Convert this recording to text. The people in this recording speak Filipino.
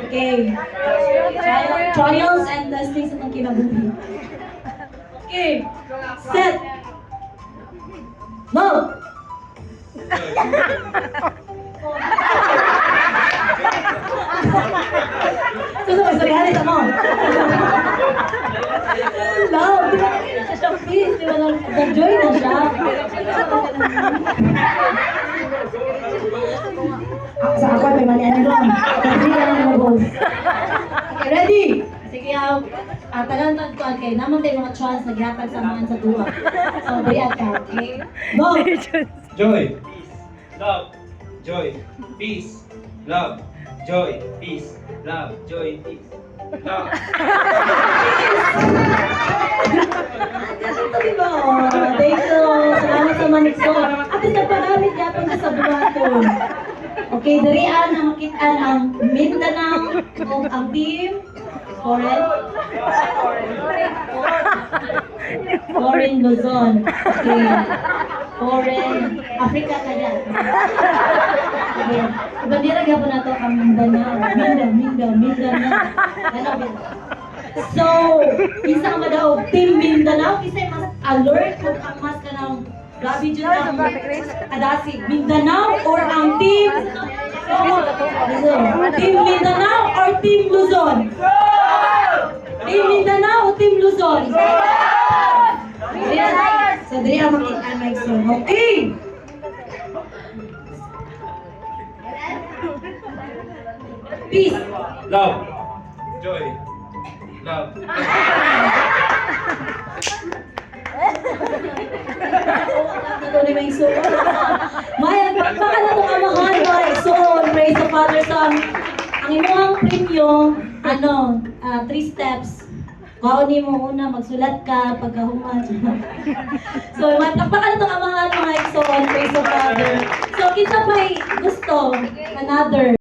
Okay. Trials and testings ng kinabuhi. Okay. Set. Go! Susunod sa galit mo. Love. Please, di ba nag-joy na siya? Sa ako, may mali ano doon. Kasi lang ang mag-boss. Okay, ready? Sige, talantan ko, okay. Naman tayo mga chance na gihapag sa mga sa tuwa. So, bayad ka, okay? Go! Joy, love, joy, peace, love, joy, peace, love, joy, peace, love. Ito diba? Thank you. Salamat sa manikso. At nagpagamit yapon ka sa buhaton. Okay, darian na makitaan ang Mindanao o ang team Foreign Luzon. Okay. Foreign Africa ka dyan. Okay. Bandira gyapon nato ang Mindanao. Mindanao. So, isa ang madaog Team Mindanao, isa mas alert kung ang mas kanang grabe dyan ang adasi Mindanao or ang Team Team Mindanao or Team Luzon? Team Mindanao o Team Luzon? So, dali ang makita next one. Okay! Peace! Love, joy, love. Ito ni may soul. Maya, pagpaka na itong amahan, my soul. Praise the Father, Son. Ang imuhang premyo, 3 steps. Kauni mo una, magsulat ka, pagkahuman. So, pagpaka na itong amahan, my soul. Praise the Father. So, kita may gusto, another.